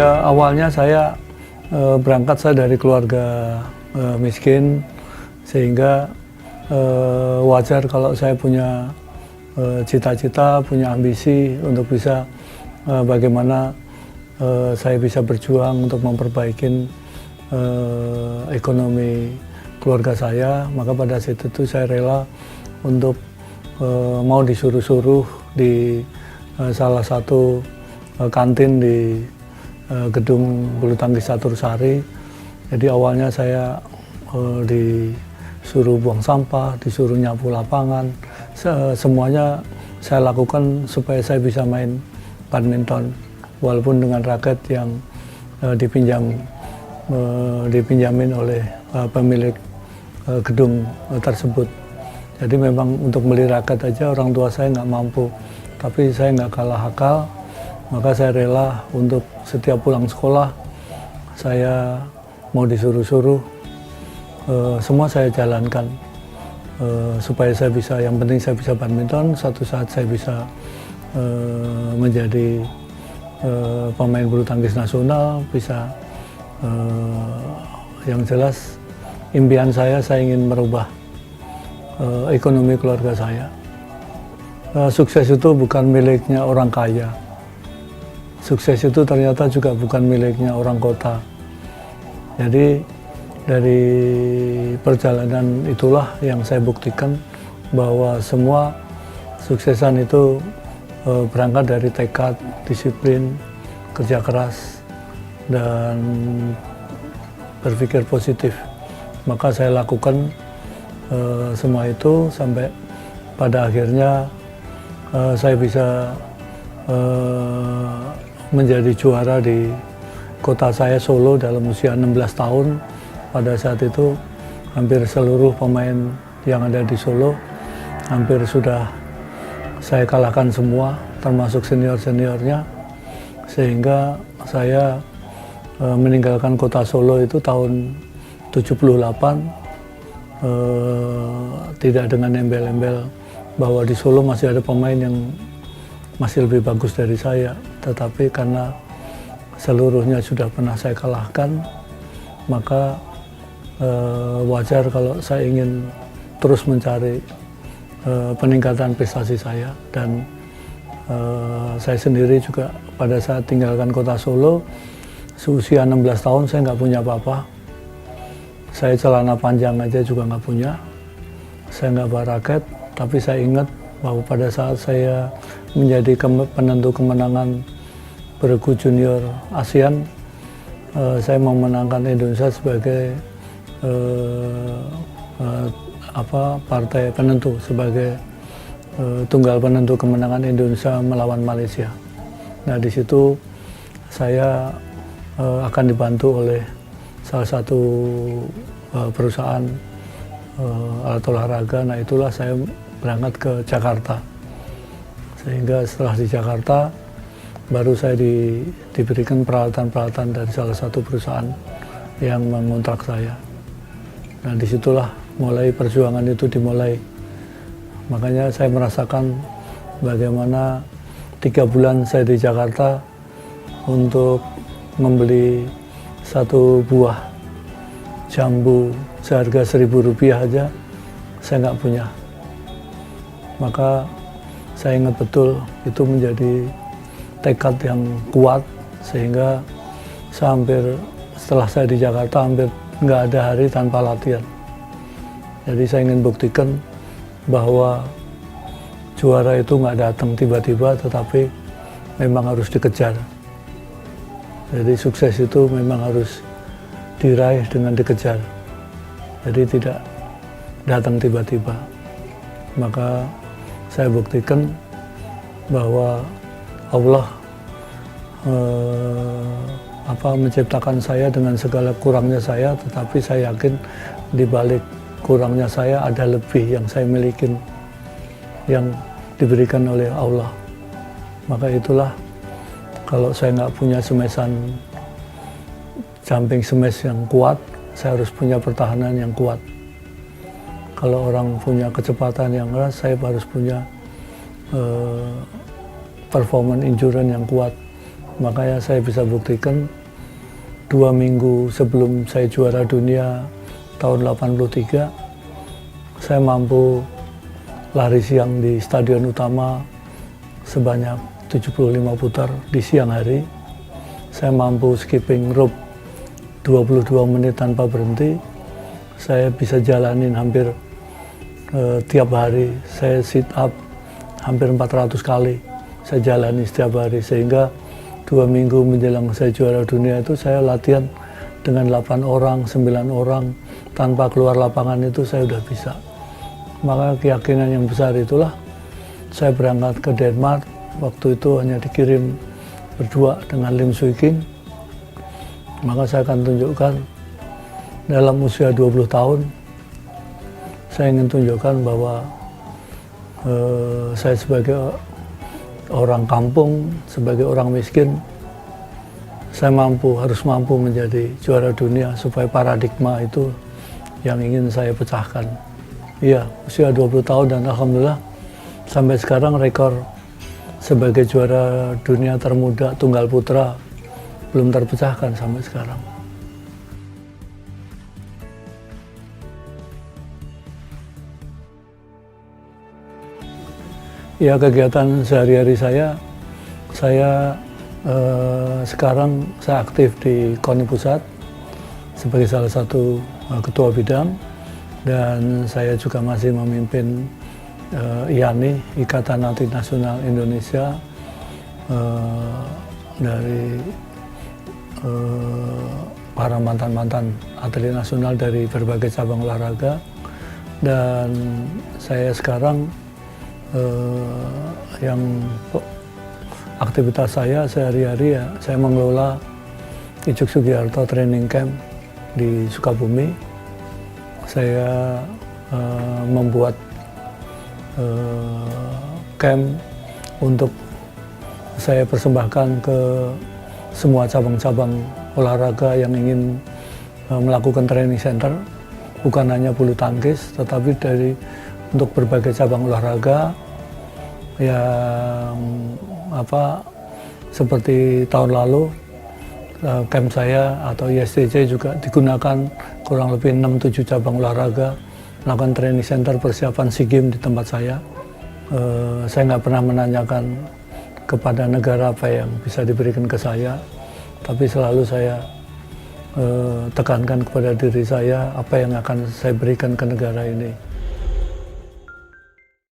Ya awalnya saya berangkat dari keluarga miskin, sehingga wajar kalau saya punya cita-cita, punya ambisi untuk bisa bagaimana saya bisa berjuang untuk memperbaiki ekonomi keluarga saya. Maka pada saat itu saya rela untuk mau disuruh-suruh di salah satu kantin di gedung bulu tangkis Catursari. Jadi awalnya saya disuruh buang sampah, disuruh nyapu lapangan, semuanya saya lakukan supaya saya bisa main badminton, walaupun dengan raket yang dipinjamin oleh pemilik gedung tersebut. Jadi memang untuk beli raket aja orang tua saya nggak mampu, tapi saya nggak kalah akal. Maka saya rela untuk setiap pulang sekolah, saya mau disuruh-suruh, semua saya jalankan. Supaya saya bisa, yang penting saya bisa badminton, suatu saat saya bisa menjadi pemain bulu tangkis nasional, bisa, yang jelas impian saya ingin merubah ekonomi keluarga saya. Sukses itu bukan miliknya orang kaya. Sukses itu ternyata juga bukan miliknya orang kota. Jadi dari perjalanan itulah yang saya buktikan bahwa semua suksesan itu berangkat dari tekad, disiplin, kerja keras, dan berpikir positif. Maka saya lakukan semua itu sampai pada akhirnya saya bisa menjadi juara di kota saya, Solo, dalam usia 16 tahun. Pada saat itu hampir seluruh pemain yang ada di Solo hampir sudah saya kalahkan semua, termasuk senior-seniornya, sehingga saya meninggalkan kota Solo itu tahun 78, tidak dengan embel-embel bahwa di Solo masih ada pemain yang masih lebih bagus dari saya, tetapi karena seluruhnya sudah pernah saya kalahkan, maka wajar kalau saya ingin terus mencari peningkatan prestasi saya. Dan saya sendiri juga pada saat tinggalkan kota Solo, seusia 16 tahun saya nggak punya apa-apa. Saya celana panjang aja juga nggak punya, saya nggak bawa raket, tapi saya ingat bahwa pada saat saya menjadi penentu kemenangan bergu junior ASEAN, saya memenangkan Indonesia sebagai partai penentu, sebagai tunggal penentu kemenangan Indonesia melawan Malaysia. Nah, di situ saya akan dibantu oleh salah satu perusahaan alat olahraga. Nah, itulah saya berangkat ke Jakarta. Sehingga setelah di Jakarta, baru saya diberikan peralatan-peralatan dari salah satu perusahaan yang mengontrak saya. Nah, disitulah mulai perjuangan itu dimulai. Makanya saya merasakan bagaimana 3 bulan saya di Jakarta untuk membeli satu buah jambu seharga Rp1.000 aja saya nggak punya. Maka saya ingat betul itu menjadi tekad yang kuat, sehingga setelah saya di Jakarta hampir nggak ada hari tanpa latihan. Jadi saya ingin buktikan bahwa juara itu nggak datang tiba-tiba, tetapi memang harus dikejar. Jadi sukses itu memang harus diraih dengan dikejar. Jadi tidak datang tiba-tiba. Maka saya buktikan bahwa Allah menciptakan saya dengan segala kurangnya saya, tetapi saya yakin di balik kurangnya saya ada lebih yang saya miliki, yang diberikan oleh Allah. Maka itulah, kalau saya nggak punya semesan jumping smash yang kuat, saya harus punya pertahanan yang kuat. Kalau orang punya kecepatan yang keras, saya harus punya performance endurance yang kuat. Makanya saya bisa buktikan 2 minggu sebelum saya juara dunia tahun 83, saya mampu lari siang di stadion utama sebanyak 75 putar di siang hari. Saya mampu skipping rope 22 menit tanpa berhenti. Saya bisa jalanin hampir tiap hari. Saya sit up hampir 400 kali. Saya jalani setiap hari, sehingga 2 minggu menjelang saya juara dunia itu saya latihan dengan 8 orang, 9 orang, tanpa keluar lapangan itu saya udah bisa. Maka keyakinan yang besar itulah saya berangkat ke Denmark. Waktu itu hanya dikirim berdua dengan Lim Swee King. Maka saya akan tunjukkan dalam usia 20 tahun, saya ingin tunjukkan bahwa saya sebagai orang kampung, sebagai orang miskin, saya harus mampu menjadi juara dunia supaya paradigma itu yang ingin saya pecahkan. Iya, usia 20 tahun dan alhamdulillah sampai sekarang rekor sebagai juara dunia termuda tunggal putra belum terpecahkan sampai sekarang. Ya, kegiatan sehari-hari saya sekarang saya aktif di KONI Pusat sebagai salah satu ketua bidang, dan saya juga masih memimpin IANI, Ikatan Atlet Nasional Indonesia, dari para mantan-mantan atlet nasional dari berbagai cabang olahraga. Dan saya sekarang yang aktivitas saya sehari-hari ya, saya mengelola Icuk Sugiharto Training Camp di Sukabumi. Saya membuat camp untuk saya persembahkan ke semua cabang-cabang olahraga yang ingin melakukan training center, bukan hanya bulu tangkis, tetapi untuk berbagai cabang olahraga yang seperti tahun lalu camp saya atau ISTJ juga digunakan kurang lebih 6-7 cabang olahraga, melakukan training center persiapan SEA Games di tempat saya. Saya nggak pernah menanyakan kepada negara apa yang bisa diberikan ke saya, tapi selalu saya tekankan kepada diri saya apa yang akan saya berikan ke negara ini.